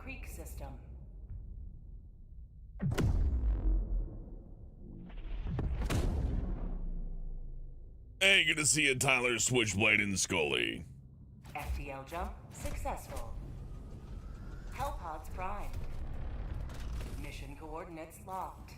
Creek system. Hey, good to see you, Tyler, Switchblade, and Scully. FTL jump successful. Hellpods primed. Mission coordinates locked.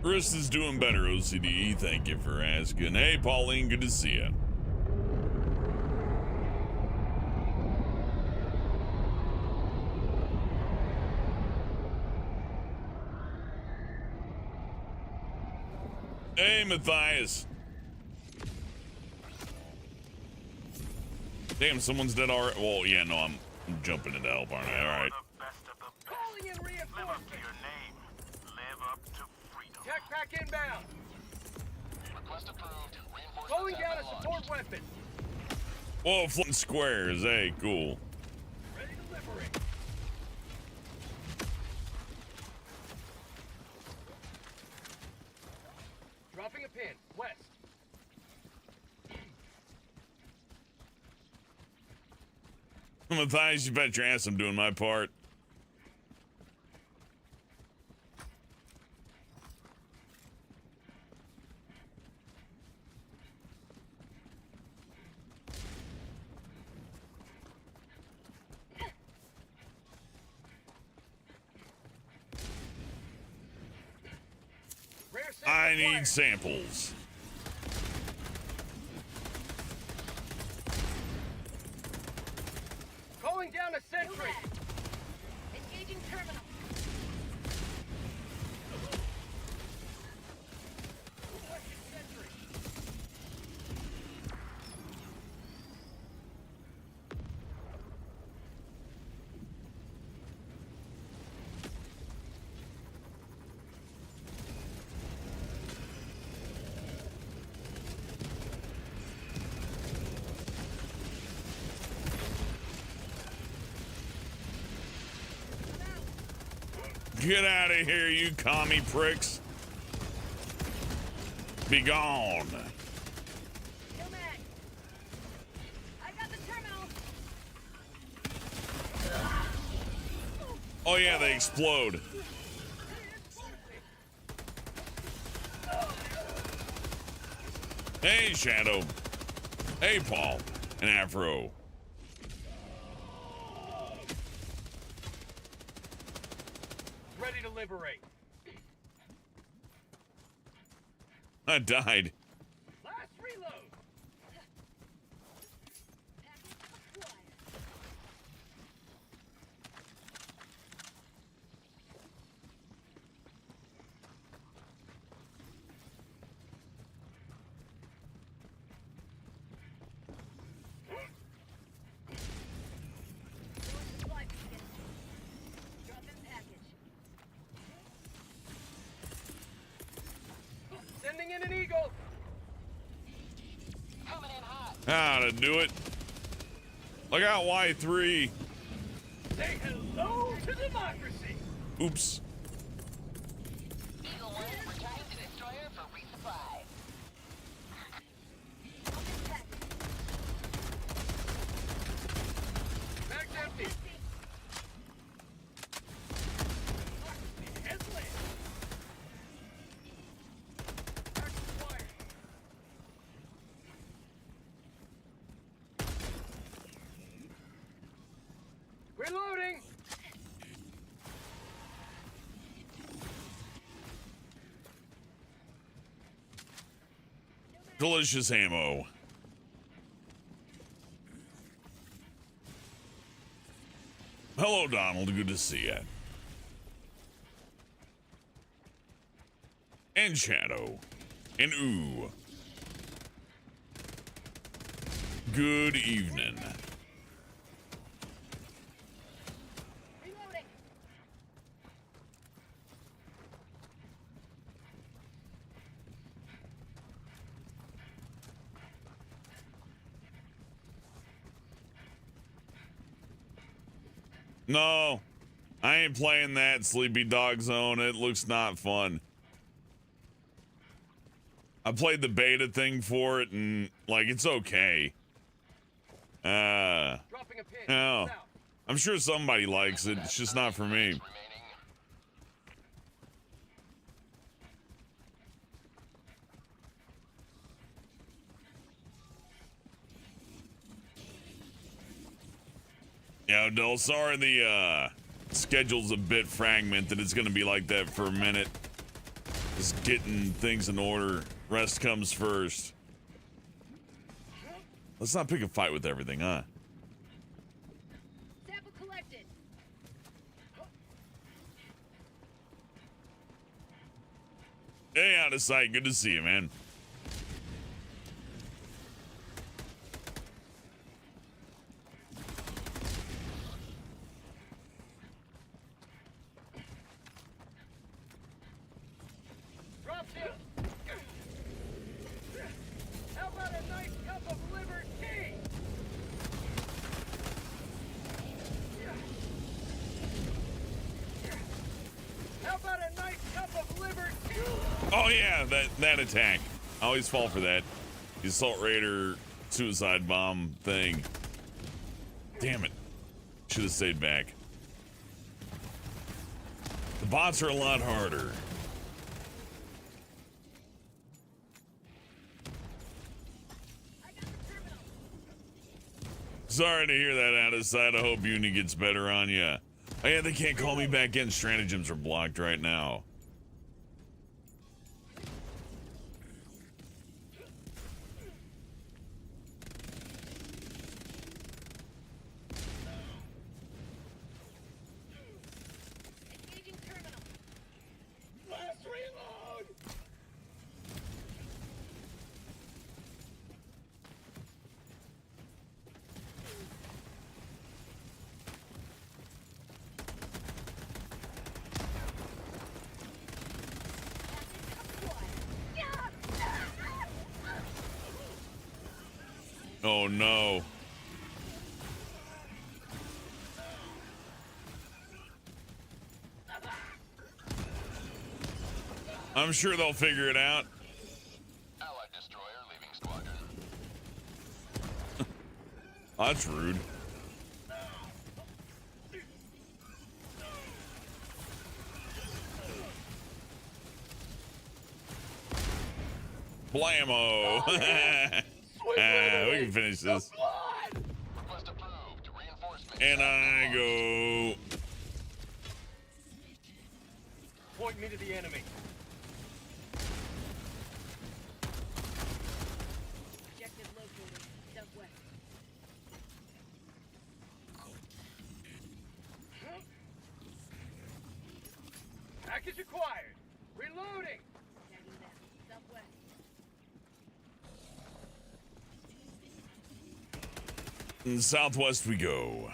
Chris is doing better, OCD. Thank you for asking. Hey, Pauline, good to see you. Hey, Matthias. Damn, someone's dead already. Well, yeah, no, I'm jumping into help, aren't I? All right. Calling in reinforcements. Live up to your name. Live up to freedom. Tech pack inbound. Request approved. Reinforcements. Calling down a support weapon. Whoa, flipping squares. Hey, cool. Ready to liberate. Dropping a pin. West. Matthias, you bet your ass I'm doing my part. I need samples. Calling down a sentry. Engaging terminal. Get out of here, you commie pricks. Be gone. I got the terminal. Oh yeah, they explode. Hey, Shadow. Hey, Paul. And Afro. Ready to liberate. I died. Last reload. Sending in an eagle. Coming in hot. How to do it. Look out, Y3. Say hello to democracy. Oops. Eagle 1 returning to destroyer for resupply. Mag's empty. Headland. Reloading! Delicious ammo. Hello, Donald. Good to see you. And Shadow. And Ooh. Good evening. Reloading. No, I ain't playing that Sleepy Dog Zone. It looks not fun. I played the beta thing for it, and like it's okay. Dropping a pin. No, South. I'm sure somebody likes it. It's just not for me. Remaining. Yeah, Odell, sorry the schedule's a bit fragmented. It's gonna be like that for a minute. Just getting things in order. Rest comes first. Let's not pick a fight with everything, huh? Sample collected. Hey, out of sight. Good to see you, man. Drop ship. How about a nice cup of liver tea? How about a nice cup of liver tea? Oh yeah, that attack. I always fall for that. The Assault Raider suicide bomb thing. Damn it. Should have stayed back. The bots are a lot harder. Sorry to hear that, out of sight. I hope Uni gets better on ya. Oh yeah, they can't call me back in. Stratagems are blocked right now. Engaging terminal. Last reload. Oh no. I'm sure they'll figure it out. Allied destroyer leaving squadron. That's rude. Blammo! We can finish this. Request approved. Reinforcement. And I go. Point me to the enemy. Objective located. Southwest. Package acquired. Reloading. Tagging them. Southwest. Southwest we go.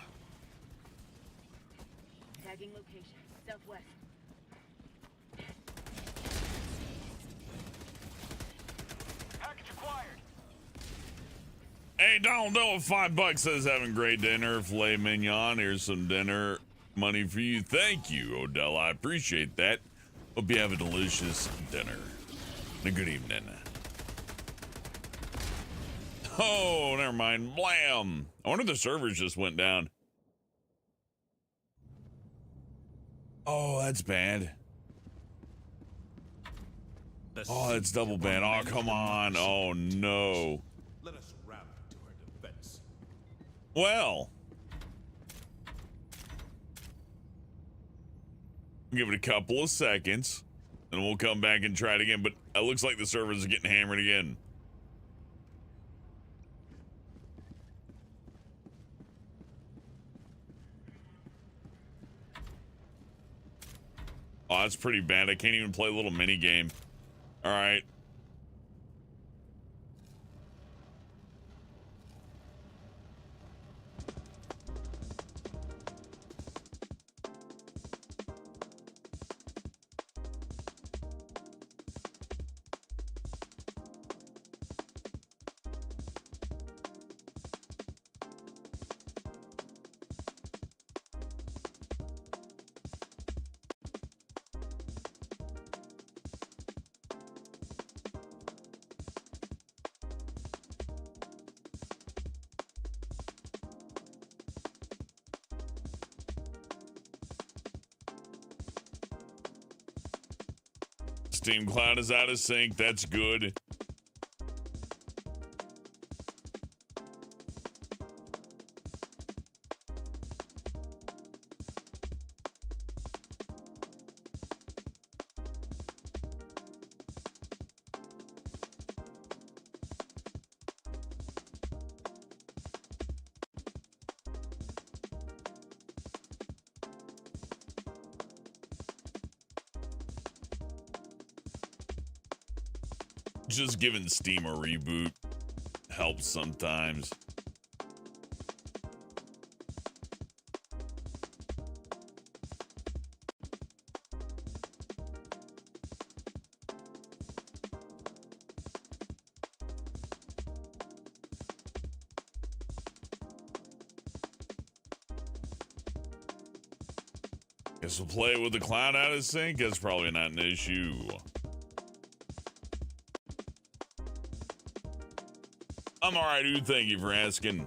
Tagging location. Southwest. Package acquired. Hey, Donald, know if $5 says having great dinner, filet mignon. Here's some dinner money for you. Thank you, Odell. I appreciate that. Hope you have a delicious dinner. And a good evening. Oh, never mind. Blam. I wonder if the servers just went down. Oh, that's bad. Oh, that's double bad. Oh, come on. Oh, no. Let us rally to our defense. Well, give it a couple of seconds, and we'll come back and try it again. But it looks like the servers are getting hammered again. Oh, that's pretty bad. I can't even play a little mini game. All right. Steam Cloud is out of sync. That's good. Just giving Steam a reboot helps sometimes. Guess we'll play it with the cloud out of sync. That's probably not an issue. I'm alright, dude. Thank you for asking.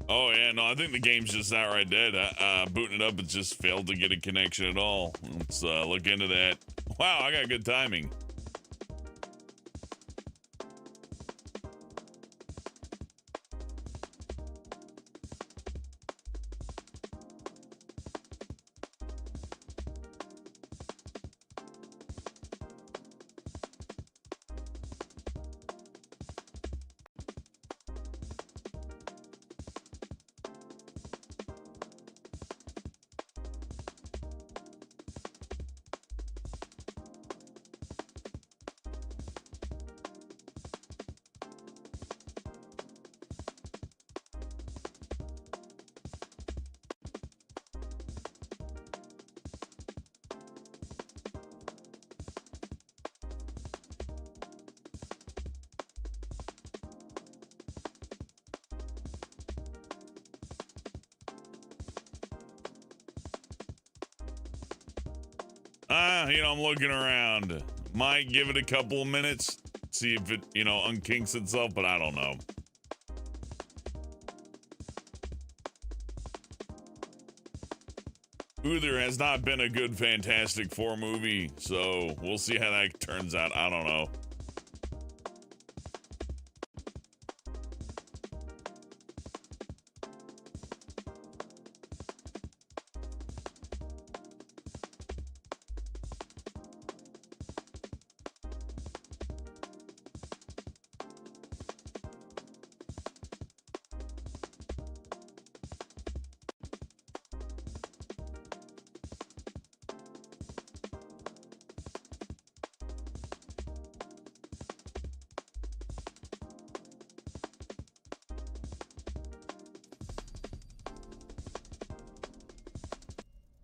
Oh, yeah, no, I think the game's just outright dead. Booting it up, it just failed to get a connection at all. Let's look into that. Wow, I got good timing. I'm looking around. Might give it a couple of minutes, see if it, unkinks itself, but I don't know. Uther has not been a good Fantastic Four movie, so we'll see how that turns out. I don't know.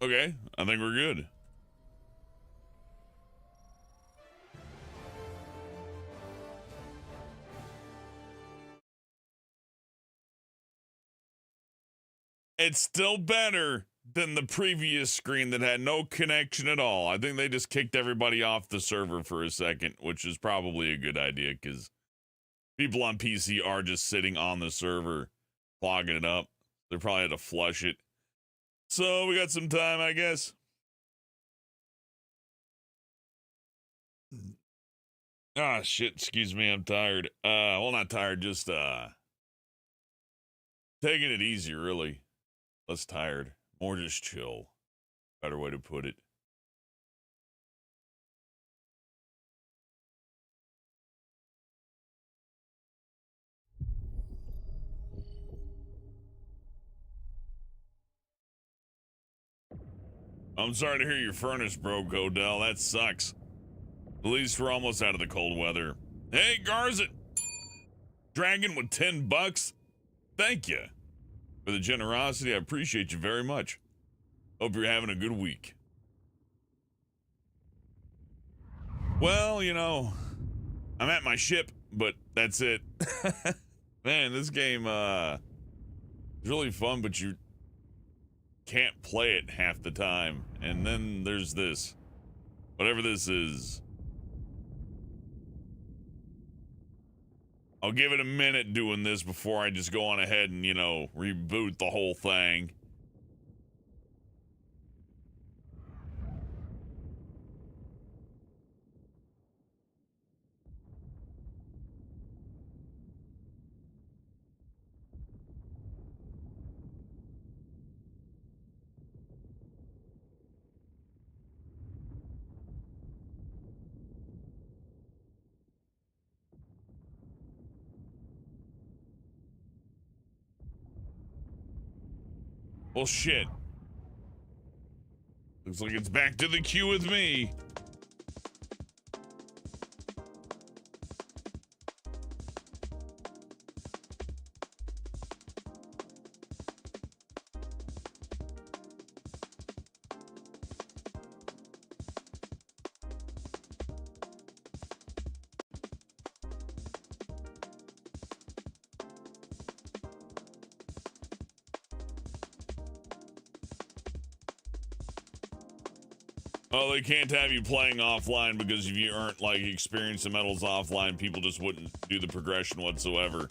Okay, I think we're good. It's still better than the previous screen that had no connection at all. I think they just kicked everybody off the server for a second, which is probably a good idea because people on PC are just sitting on the server, clogging it up. They probably had to flush it. So we got some time, I guess. Ah, shit, excuse me, I'm tired. Well, not tired, just, taking it easy, really. Less tired, more just chill. Better way to put it. I'm sorry to hear your furnace broke, Odell. That sucks. At least we're almost out of the cold weather. Hey, Garzit! Dragon with $10? Thank you for the generosity. I appreciate you very much. Hope you're having a good week. Well, I'm at my ship, but that's it. Man, this game, is really fun, but you can't play it half the time. And then there's this. Whatever this is. I'll give it a minute doing this before I just go on ahead and, you know, reboot the whole thing. Well, shit. Looks like it's back to the queue with me. Oh, they can't have you playing offline because if you aren't like experience the medals offline, people just wouldn't do the progression whatsoever.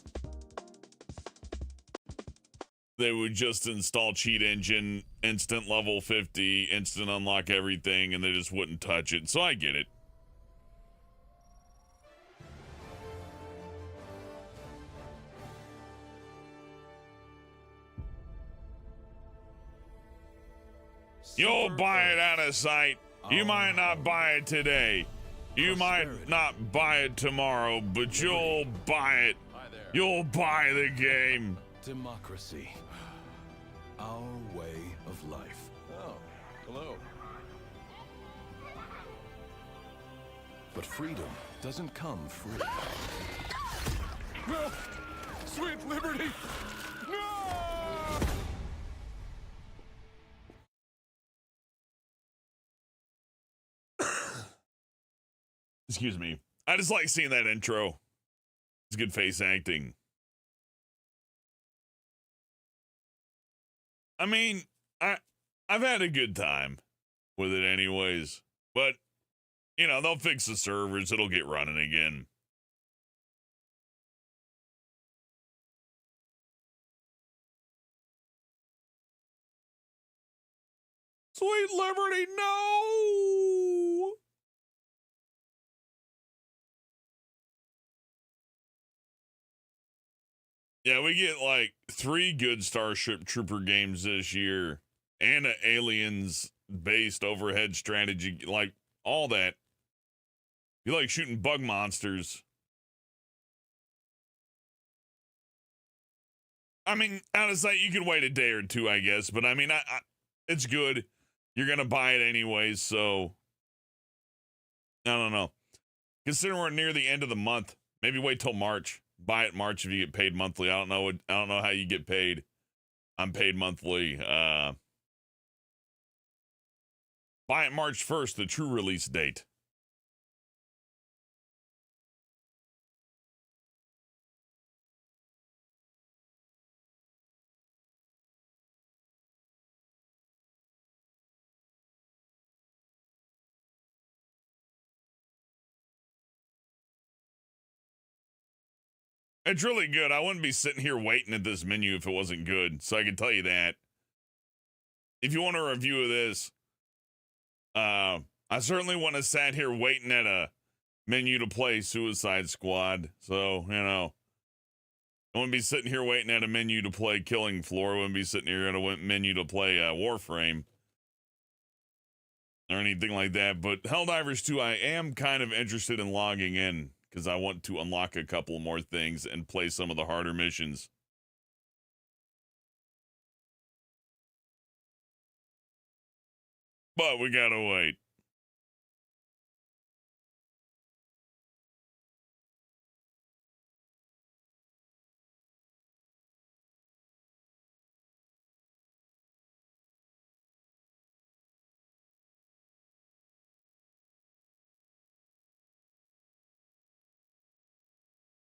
They would just install cheat engine, instant level 50, instant unlock everything, and they just wouldn't touch it. So I get it. You'll buy it out of sight. You might not buy it today. You might not buy it tomorrow, but you'll buy it. You'll buy the game. Democracy. Our way of life. Oh, hello. But freedom doesn't come free. No! Sweet liberty! No! Excuse me. I just like seeing that intro. It's good face acting. I mean, I've had a good time with it anyways. But, you know, they'll fix the servers. It'll get running again. Sweet Liberty, no! Yeah, we get like 3 good Starship Trooper games this year and an aliens-based overhead strategy, like all that. You like shooting bug monsters. I mean, out of sight, you could wait a day or two, I guess, but I mean, it's good. You're going to buy it anyways, so I don't know. Considering we're near the end of the month, maybe wait till March. Buy it March if you get paid monthly. I don't know how you get paid. I'm paid monthly. Buy it March 1st, the true release date. It's really good. I wouldn't be sitting here waiting at this menu if it wasn't good. So I can tell you that. If you want a review of this, I certainly wouldn't have sat here waiting at a menu to play Suicide Squad. So, you know, I wouldn't be sitting here waiting at a menu to play Killing Floor. I wouldn't be sitting here at a menu to play Warframe or anything like that. But Helldivers 2, I am kind of interested in logging in, because I want to unlock a couple more things and play some of the harder missions. But we gotta wait.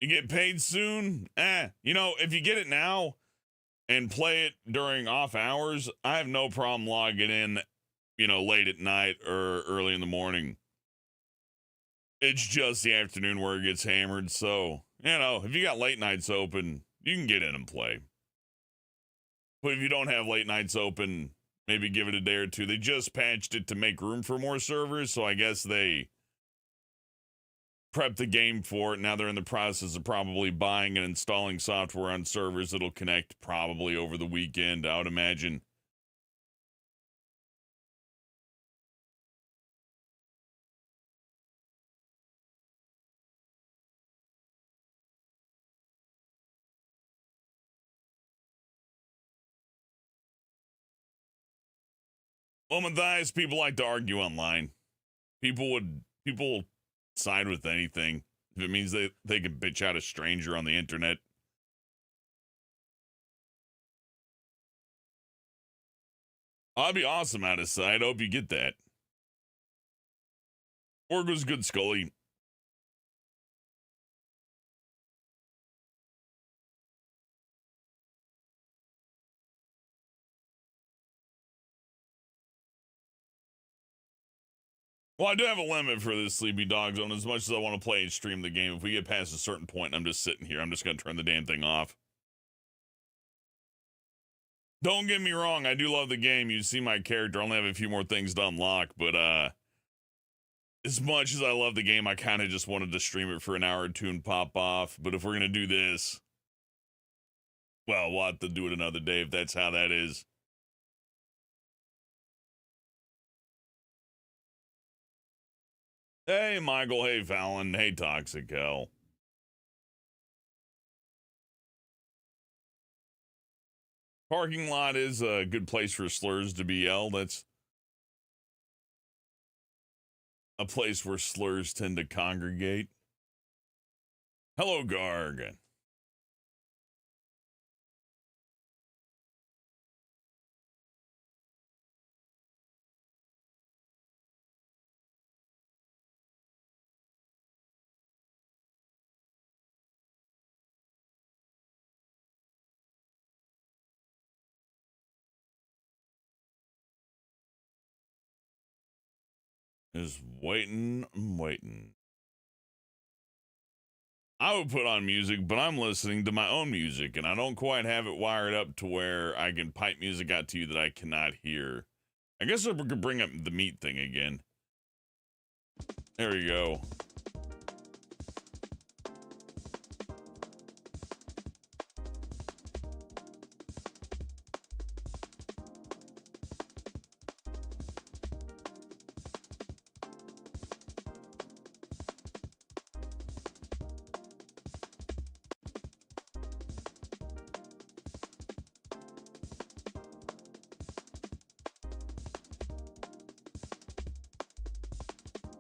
You get paid soon? You know, if you get it now and play it during off hours, I have no problem logging in, you know, late at night or early in the morning. It's just the afternoon where it gets hammered. So, you know, if you got late nights open, you can get in and play. But if you don't have late nights open, maybe give it a day or two. They just patched it to make room for more servers, so I guess they prepped the game for it. Now they're in the process of probably buying and installing software on servers that'll connect probably over the weekend, I would imagine. Well, Matthias, people like to argue online. People side with anything if it means they can bitch out a stranger on the internet. I'd be awesome out of sight. Hope you get that. Org was good, Scully. Well, I do have a limit for this Sleepy Dog Zone. As much as I want to play and stream the game, if we get past a certain point and I'm just sitting here, I'm just going to turn the damn thing off. Don't get me wrong, I do love the game. You see my character. I only have a few more things to unlock, but as much as I love the game, I kind of just wanted to stream it for an hour or two and pop off. But if we're going to do this, well, we'll have to do it another day if that's how that is. Hey, Michael. Hey, Fallon. Hey, Toxic Hell. Parking lot is a good place for slurs to be yelled. That's a place where slurs tend to congregate. Hello, Garg. Just waiting, I'm waiting. I would put on music, but I'm listening to my own music, and I don't quite have it wired up to where I can pipe music out to you that I cannot hear. I guess we could bring up the meat thing again. There we go.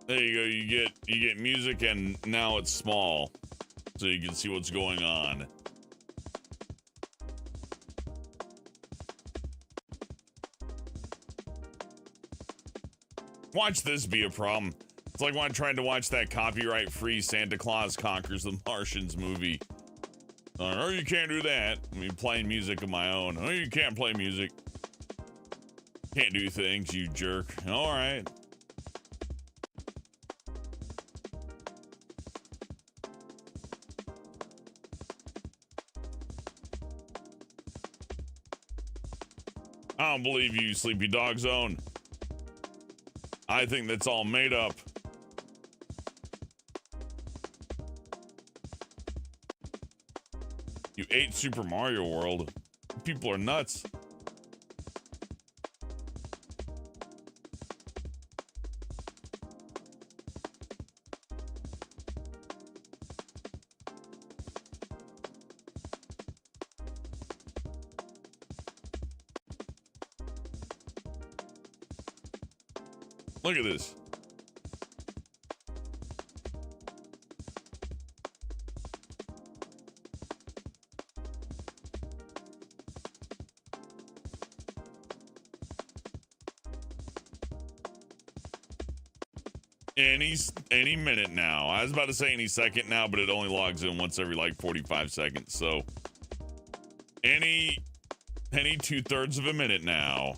There you go. You get music, and now it's small, so you can see what's going on. Watch this be a problem. It's like when I tried to watch that copyright-free Santa Claus Conquers the Martians movie. Oh, you can't do that. I mean, playing music of my own. Oh, you can't play music. Can't do things, you jerk. All right. I don't believe you, Sleepy Dog Zone. I think that's all made up. You ate Super Mario World. People are nuts. Look at this. Any minute now. I was about to say any second now, but it only logs in once every like 45 seconds. So any 2/3 of a minute now.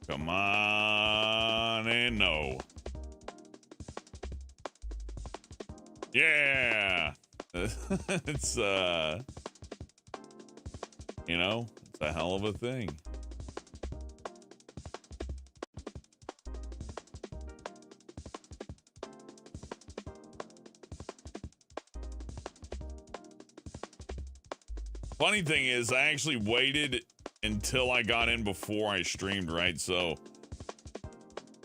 Come on, and no. Yeah. It's, you know, it's a hell of a thing. Funny thing is, I actually waited until I got in before I streamed, right? So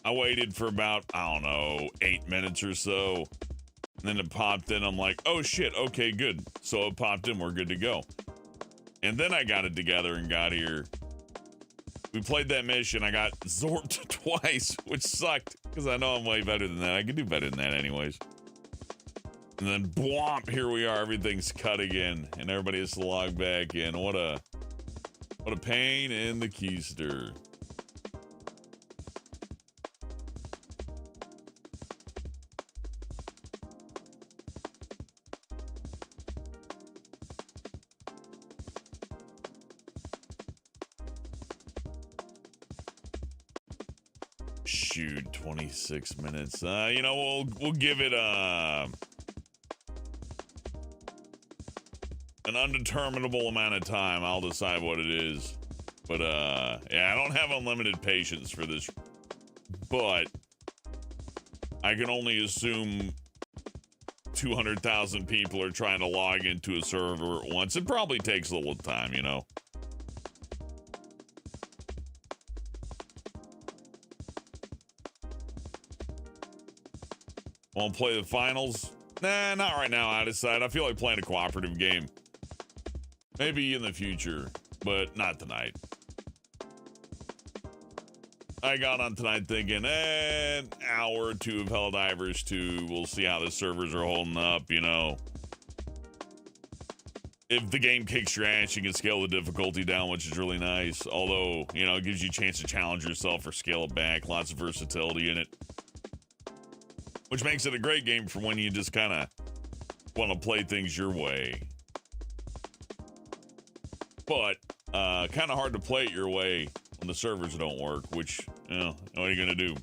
I waited for about, I don't know, 8 minutes or so. And then it popped in. I'm like, oh shit, okay, good. So it popped in, we're good to go. And then I got it together and got here. We played that mission. I got zorped twice, which sucked because I know I'm way better than that. I can do better than that anyways. And then bwomp, here we are. Everything's cut again, and everybody has to log back in. What a pain in the keister. Shoot, 26 minutes. You know, we'll give it an undeterminable amount of time. I'll decide what it is. But yeah, I don't have unlimited patience for this. But I can only assume 200,000 people are trying to log into a server at once. It probably takes a little time, you know. Want to play the finals? Nah, not right now, I decide. I feel like playing a cooperative game. Maybe in the future, but not tonight. I got on tonight thinking, an hour or two of Helldivers 2. We'll see how the servers are holding up, you know. If the game kicks your ass, you can scale the difficulty down, which is really nice. Although, you know, it gives you a chance to challenge yourself or scale it back. Lots of versatility in it. Which makes it a great game for when you just kind of want to play things your way. But kind of hard to play it your way when the servers don't work, which, you know, what are you going to do?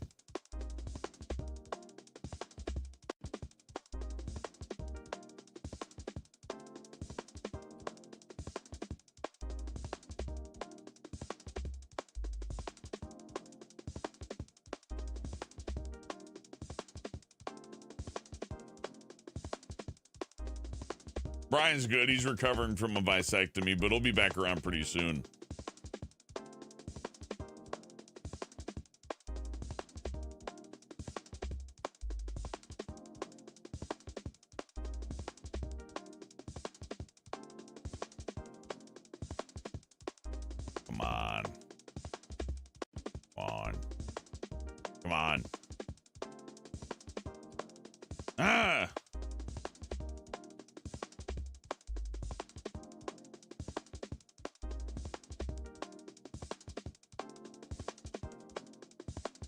Brian's good. He's recovering from a vasectomy, but he'll be back around pretty soon. Come on. Come on. Come on. Ah!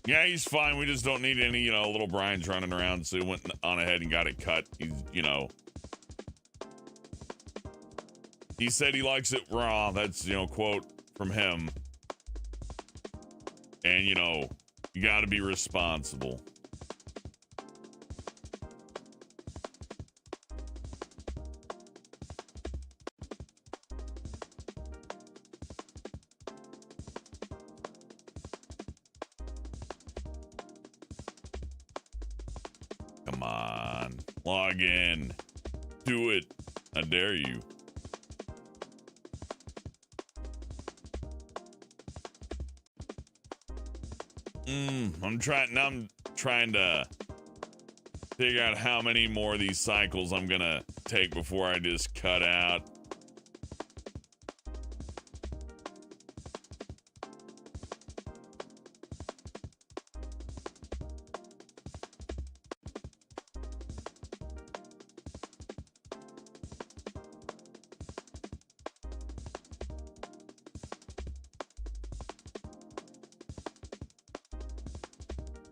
Yeah, he's fine. We just don't need any, you know, little Brian's running around, so he went on ahead and got it cut. He's, you know. He said he likes it raw. That's, you know, quote from him. And, you know, you got to be responsible. Come on. Log in. Do it. I dare you. I'm trying to figure out how many more of these cycles I'm gonna take before I just cut out.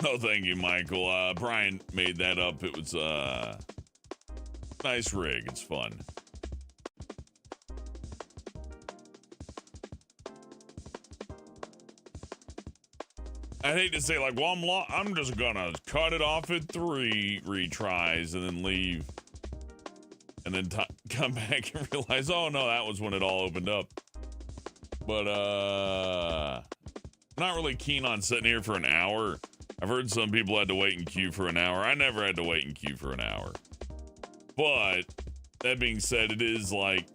Oh, thank you, Michael. Brian made that up. It was nice rig. It's fun. I hate to say, like, well, I'm just gonna cut it off at 3 retries and then leave. And then come back and realize, oh no, that was when it all opened up. But, not really keen on sitting here for an hour. I've heard some people had to wait in queue for an hour. I never had to wait in queue for an hour. But, that being said, it is like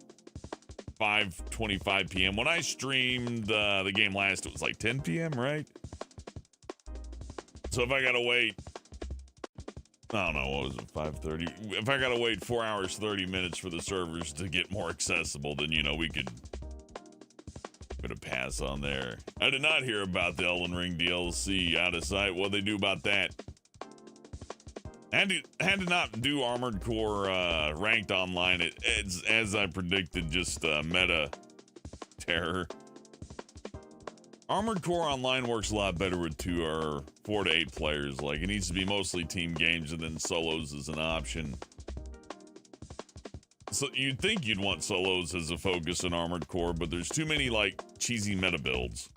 5:25 p.m. When I streamed the game last, it was like 10 p.m., right? So if I gotta wait, I don't know, what was it, 5:30? If I gotta wait 4 hours, 30 minutes for the servers to get more accessible, then, you know, we could pass on there. I did not hear about the Elden Ring DLC out of sight. What they do about that? Had to not do Armored Core ranked online. It's, as I predicted, just meta terror. Armored Core Online works a lot better with 2 or 4 to 8 players. Like, it needs to be mostly team games and then solos is an option. So you'd think you'd want solos as a focus in Armored Core, but there's too many, like, cheesy meta builds.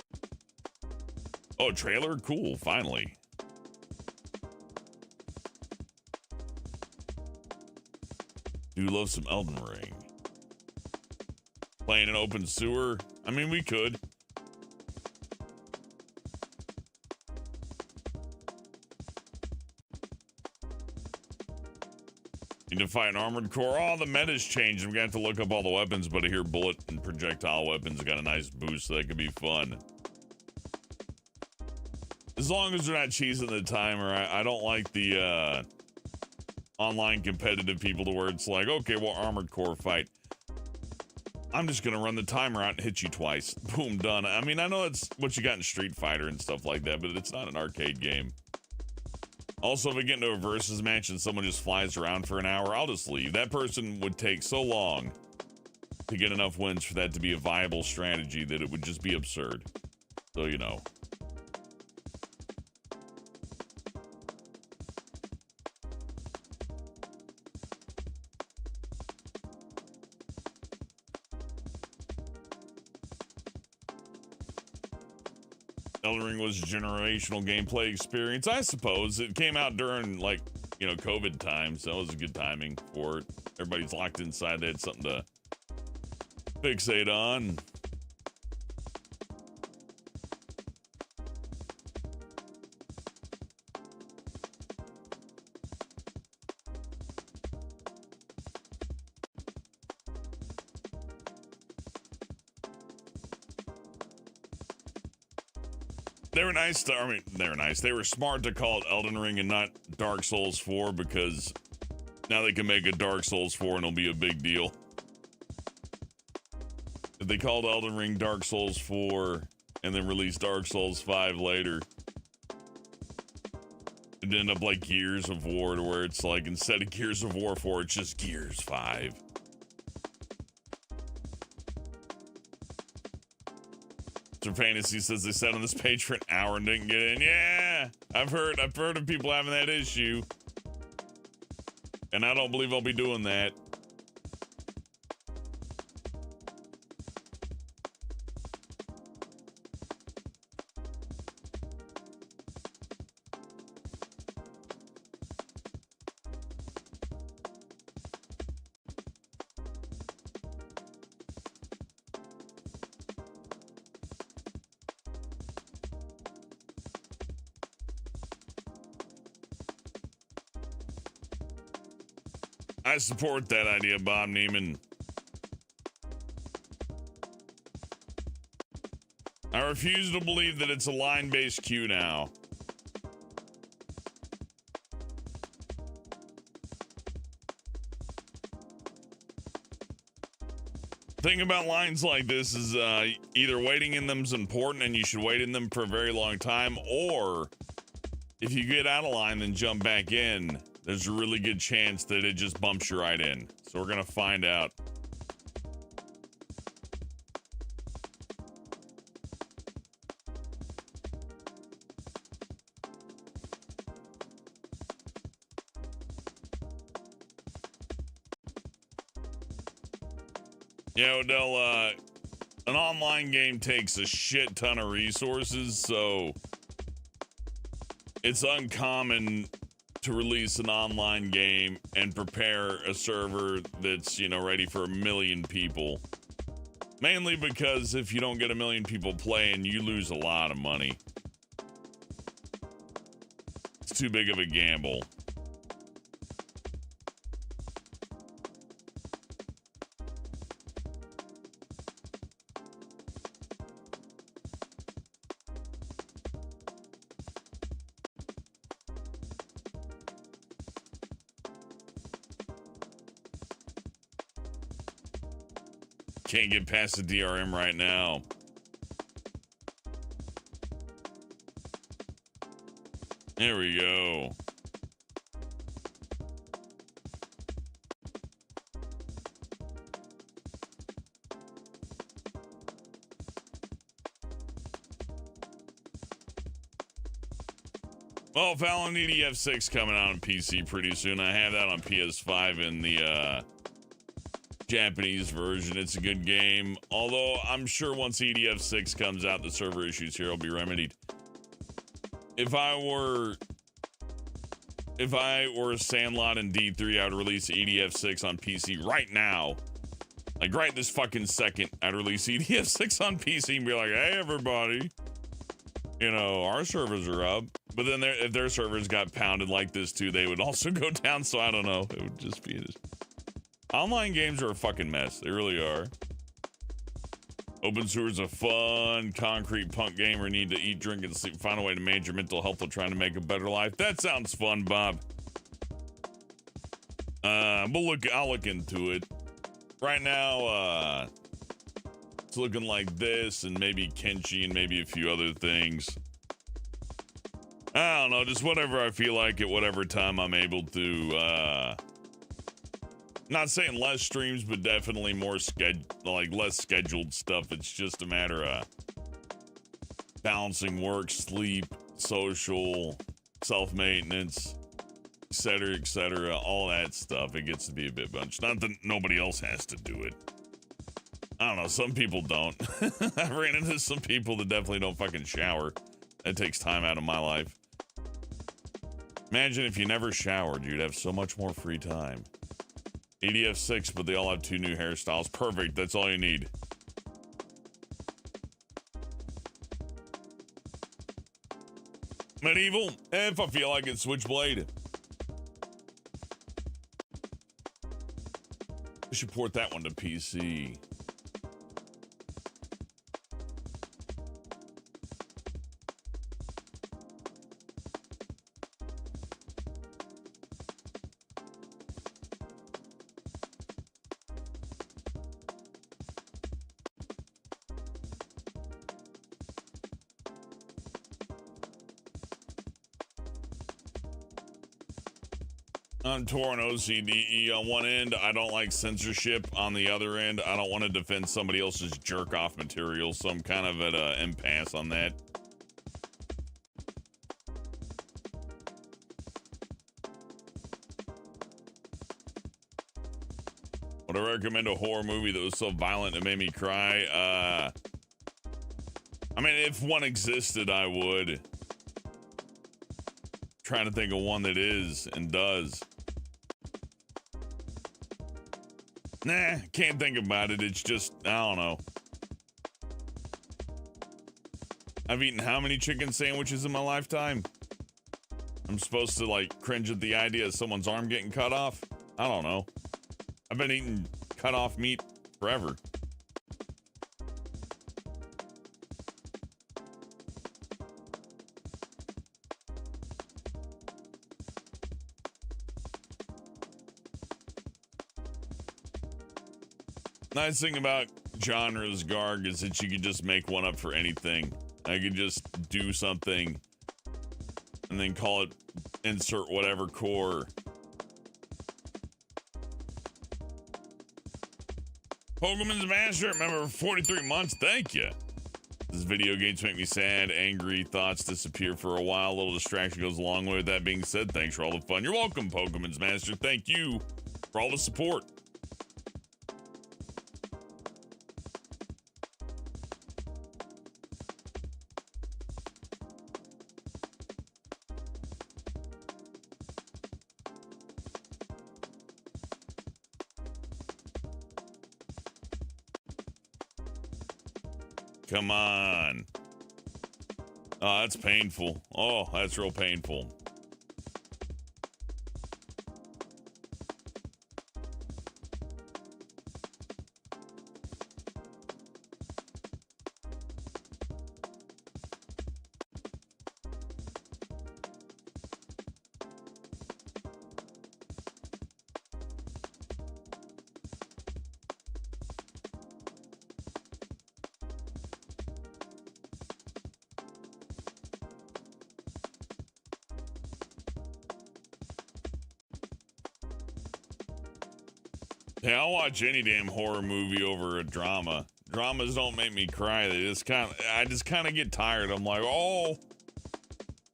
Oh, trailer? Cool, finally. Do love some Elden Ring. Playing an open sewer? I mean, we could. Need to fight an Armored Core. Oh, the meta's changed. I'm gonna have to look up all the weapons, but I hear bullet and projectile weapons got a nice boost, so that could be fun. As long as they're not cheesing the timer, I don't like the online competitive people to where it's like, okay, well, Armored Core fight. I'm just gonna run the timer out and hit you twice. Boom, done. I mean, I know it's what you got in Street Fighter and stuff like that, but it's not an arcade game. Also, if I get into a versus match and someone just flies around for an hour, I'll just leave. That person would take so long to get enough wins for that to be a viable strategy that it would just be absurd. So, you know. Elden Ring was a generational gameplay experience. I suppose it came out during, like, you know, COVID times. So that was a good timing for it. Everybody's locked inside. They had something to fixate on. They were nice to, I mean, they were nice. They were smart to call it Elden Ring and not Dark Souls 4 because now they can make a Dark Souls 4 and it'll be a big deal. If they called Elden Ring Dark Souls 4 and then released Dark Souls 5 later, it'd end up like Gears of War, to where it's like, instead of Gears of War 4, it's just Gears 5. Fantasy says they sat on this page for an hour and didn't get in. Yeah, I've heard of people having that issue, and I don't believe I'll be doing that. I support that idea, Bob Neiman. I refuse to believe that it's a line-based queue now. The thing about lines like this is either waiting in them is important and you should wait in them for a very long time, or if you get out of line then jump back in, there's a really good chance that it just bumps you right in. So we're gonna find out. Yeah, Odell, an online game takes a shit ton of resources, so it's uncommon to release an online game and prepare a server that's, you know, ready for 1 million people. Mainly because if you don't get 1 million people playing, you lose a lot of money. It's too big of a gamble. Can't get past the DRM right now. There we go. Well, Fallon EDF6 coming out on PC pretty soon. I have that on PS5 in the Japanese version. It's a good game. Although I'm sure once EDF6 comes out, the server issues here will be remedied. If I were Sandlot and D3, I would release EDF6 on PC right now. Like right this fucking second, I'd release EDF6 on PC and be like, hey everybody, you know, our servers are up. But then if their servers got pounded like this too, they would also go down. So I don't know. It would just be online games are a fucking mess. They really are. Open Sewer's a fun, concrete punk gamer. Need to eat, drink, and sleep. Find a way to manage your mental health while trying to make a better life. That sounds fun, Bob. I'll look into it. Right now, it's looking like this, and maybe Kenshi, and maybe a few other things. I don't know, just whatever I feel like at whatever time I'm able to, not saying less streams, but definitely more less scheduled stuff. It's just a matter of balancing work, sleep, social, self-maintenance, etc., all that stuff. It gets to be a bit much. Not that nobody else has to do it. I don't know, some people don't. I've ran into some people that definitely don't fucking shower. That takes time out of my life. Imagine if you never showered, you'd have so much more free time. EDF6, but they all have 2 new hairstyles. Perfect, that's all you need. Medieval, if I feel like it, Switchblade. I should port that one to PC. I'm torn OCDE on one end. I don't like censorship. On the other end, I don't want to defend somebody else's jerk-off material, so I'm kind of at an impasse on that. Would I recommend a horror movie that was so violent it made me cry? I mean, if one existed, I would. Trying to think of one that is and does. Nah, can't think about it. It's just, I don't know. I've eaten how many chicken sandwiches in my lifetime? I'm supposed to, like, cringe at the idea of someone's arm getting cut off? I don't know. I've been eating cut off meat forever. Nice thing about genres, Garg, is that you can just make one up for anything. I could just do something and then call it insert whatever core. Pokemon's Master, remember 43 months, thank you. This video games make me sad, angry, thoughts disappear for a while, a little distraction goes a long way. With that being said, thanks for all the fun. You're welcome, Pokemon's Master. Thank you for all the support. Come on. Oh, that's painful. Oh, that's real painful. Yeah, I'll watch any damn horror movie over a drama. Dramas don't make me cry. They just I just kind of get tired. I'm like, oh,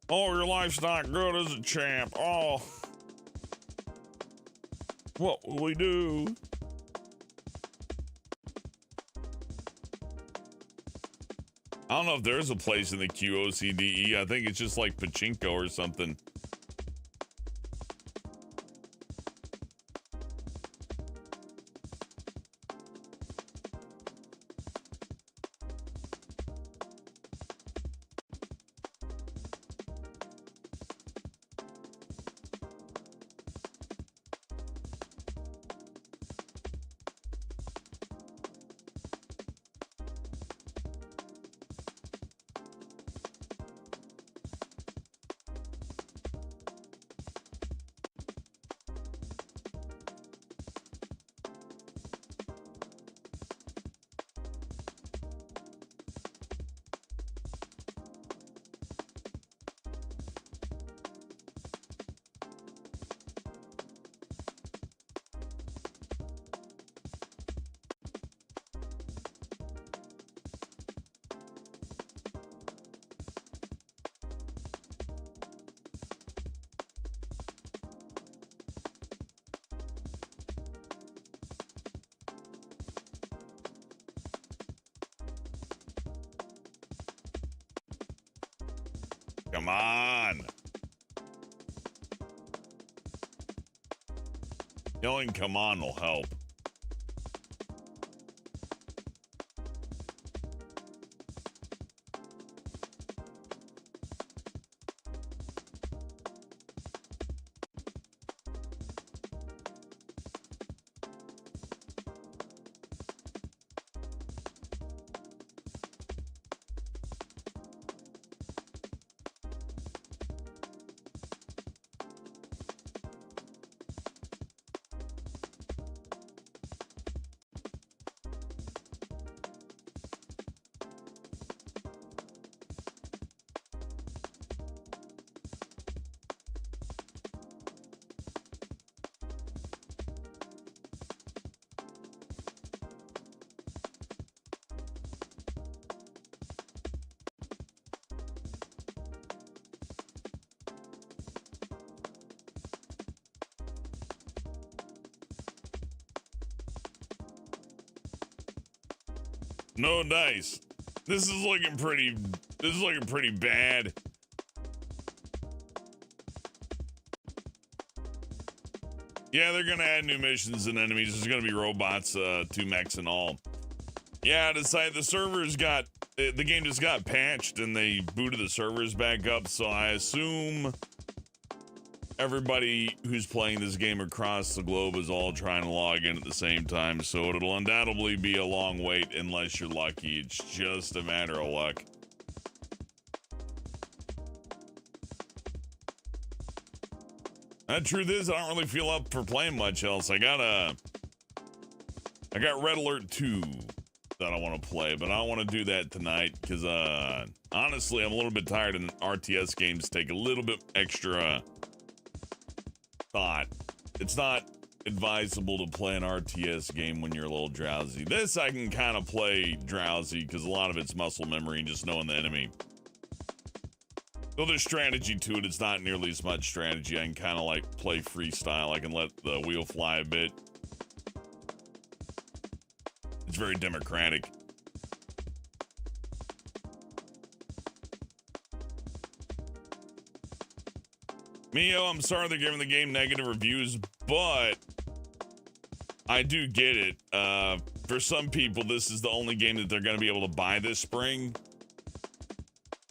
your life's not good as a champ. Oh, what will we do? I don't know if there's a place in the QOCDE. I think it's just like pachinko or something. Come on. Yelling come on will help. No dice. This is looking pretty bad. Yeah, they're gonna add new missions and enemies. There's gonna be robots, 2 mechs and all. Yeah, the servers got the game just got patched and they booted the servers back up, so I assume everybody who's playing this game across the globe is all trying to log in at the same time, so it'll undoubtedly be a long wait unless you're lucky. It's just a matter of luck. The truth is, I don't really feel up for playing much else. I got Red Alert 2 that I want to play, but I don't want to do that tonight because, honestly, I'm a little bit tired and RTS games take a little bit extra thought. It's not advisable to play an RTS game when you're a little drowsy. This I can kind of play drowsy because a lot of it's muscle memory and just knowing the enemy. Though there's strategy to it, it's not nearly as much strategy. I can kind of like play freestyle. I can let the wheel fly a bit. It's very democratic. Mio, I'm sorry they're giving the game negative reviews, but I do get it. for some people, this is the only game that they're going to be able to buy this spring.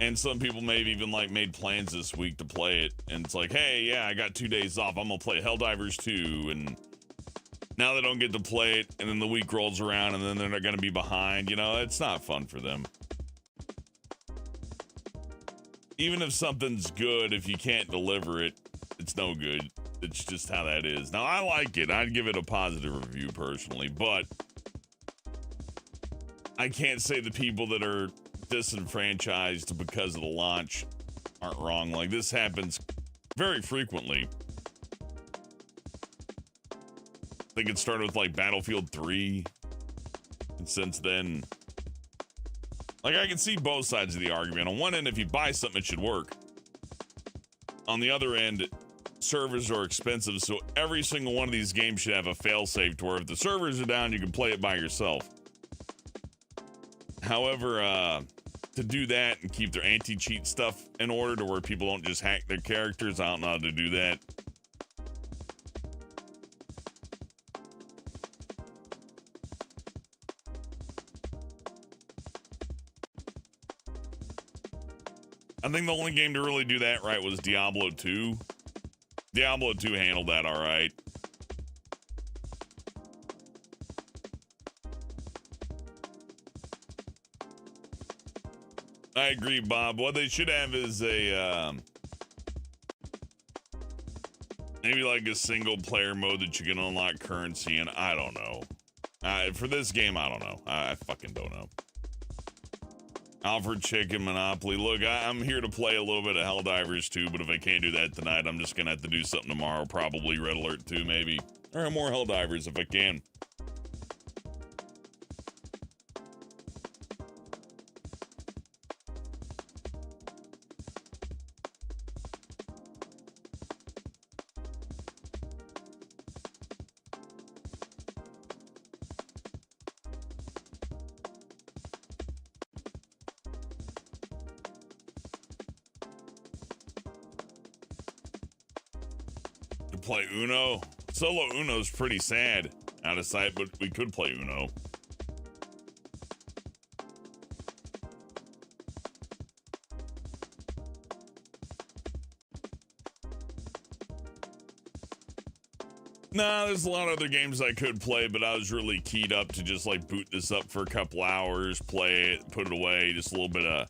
And some people may have even like made plans this week to play it. And it's like, hey, yeah, I got 2 days off. I'm going to play Helldivers 2. And now they don't get to play it. And then the week rolls around and then they're going to be behind. You know, it's not fun for them. Even if something's good, if you can't deliver it, it's no good. It's just how that is. Now, I like it. I'd give it a positive review personally, but I can't say the people that are disenfranchised because of the launch aren't wrong. Like, this happens very frequently. I think it started with, like, Battlefield 3. And since then, like, I can see both sides of the argument. On one end, if you buy something, it should work. On the other end, servers are expensive, so every single one of these games should have a failsafe to where if the servers are down, you can play it by yourself. However, to do that and keep their anti-cheat stuff in order to where people don't just hack their characters, I don't know how to do that. I think the only game to really do that right was Diablo 2. Diablo 2 handled that all right. I agree, Bob. What they should have is a, maybe like a single player mode that you can unlock currency in. I don't know. For this game, I don't know. I fucking don't know. Alfred Chicken Monopoly. Look, I'm here to play a little bit of Helldivers 2, but if I can't do that tonight, I'm just gonna have to do something tomorrow. Probably Red Alert 2, maybe. Or more Helldivers if I can. Play Uno. Solo Uno's pretty sad out of sight, but we could play Uno. Nah, there's a lot of other games I could play, but I was really keyed up to just like boot this up for a couple hours, play it, put it away, just a little bit of,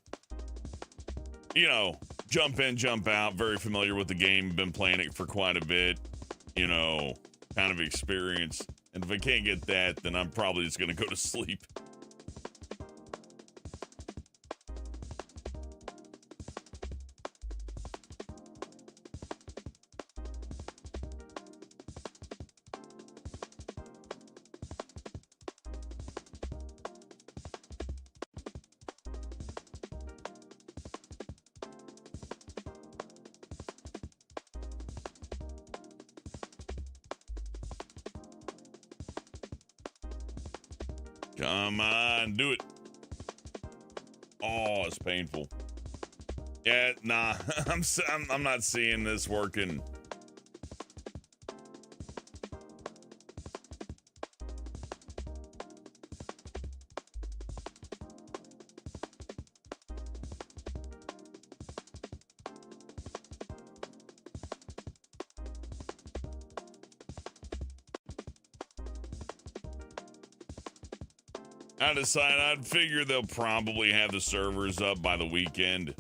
you know, jump in, jump out, very familiar with the game, been playing it for quite a bit, you know, kind of experience. And if I can't get that, then I'm probably just gonna go to sleep. Come on, do it. Oh, it's painful. Yeah, nah, I'm not seeing this working. I decided I'd figure they'll probably have the servers up by the weekend.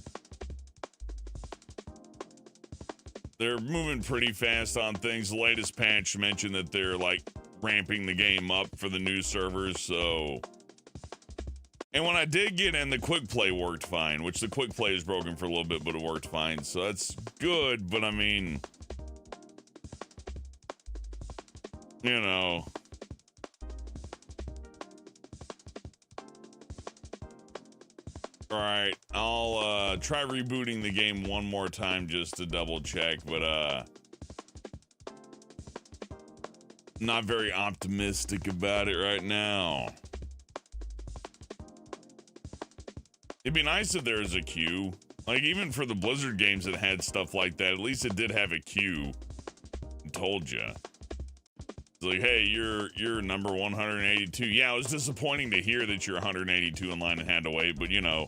They're moving pretty fast on things. The latest patch mentioned that they're like ramping the game up for the new servers, so. And when I did get in, the quick play worked fine, which the quick play is broken for a little bit, but it worked fine. So that's good, but I mean, you know. All right, I'll try rebooting the game one more time just to double check, but not very optimistic about it right now. It'd be nice if there was a queue. Like, even for the Blizzard games that had stuff like that, at least it did have a queue. I told ya. It's like, hey, you're number 182. Yeah, it was disappointing to hear that you're 182 in line and had to wait, but you know.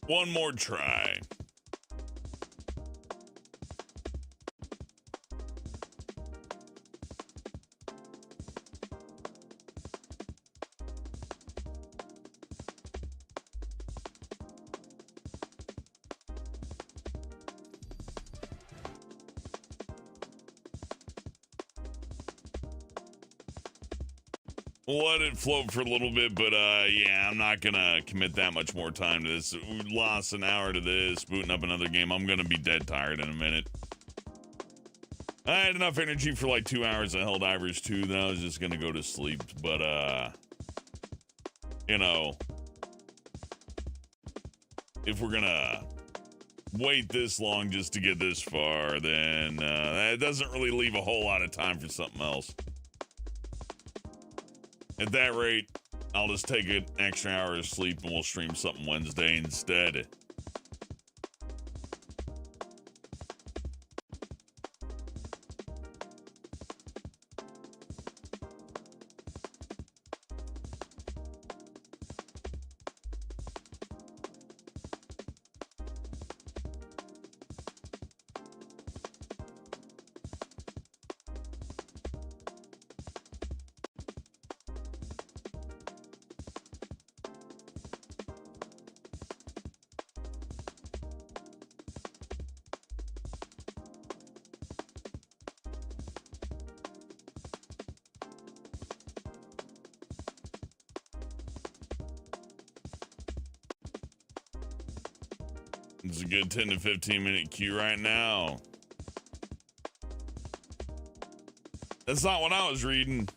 One more try. We'll let it float for a little bit, but yeah, I'm not gonna commit that much more time to this. We lost an hour to this, booting up another game. I'm gonna be dead tired in a minute. I had enough energy for like 2 hours of Helldivers 2, then I was just gonna go to sleep. But you know, if we're gonna wait this long just to get this far, then that doesn't really leave a whole lot of time for something else. At that rate, I'll just take an extra hour of sleep and we'll stream something Wednesday instead. It's a good 10 to 15 minute queue right now. That's not what I was reading.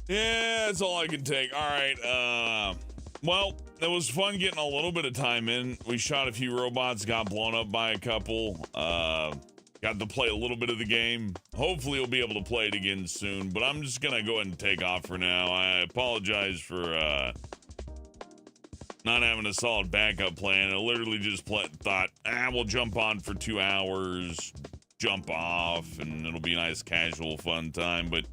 Yeah, that's all I can take. All right. Well, it was fun getting a little bit of time in. We shot a few robots, got blown up by a couple. Got to play a little bit of the game. Hopefully, we'll be able to play it again soon. But I'm just gonna go ahead and take off for now. I apologize for not having a solid backup plan. I literally just thought, we'll jump on for 2 hours, jump off, and it'll be a nice casual fun time. But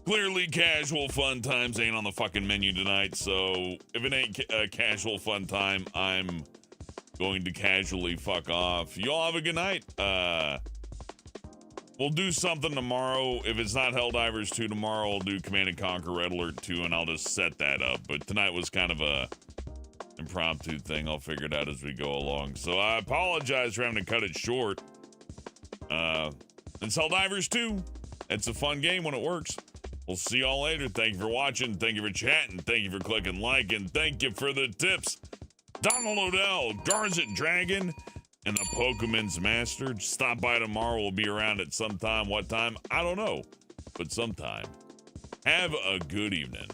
clearly, casual fun times ain't on the fucking menu tonight. So if it ain't a casual fun time, I'm going to casually fuck off. Y'all have a good night. We'll do something tomorrow. If it's not Helldivers 2 tomorrow, I'll do Command & Conquer Red Alert 2, and I'll just set that up. But tonight was kind of a impromptu thing. I'll figure it out as we go along. So I apologize for having to cut it short. It's Helldivers 2. It's a fun game when it works. We'll see y'all later. Thank you for watching. Thank you for chatting. Thank you for clicking like, and thank you for the tips. Donald Odell, Garzit Dragon, and the Pokemon's Master. Stop by tomorrow. We'll be around at some time. What time? I don't know, but sometime. Have a good evening.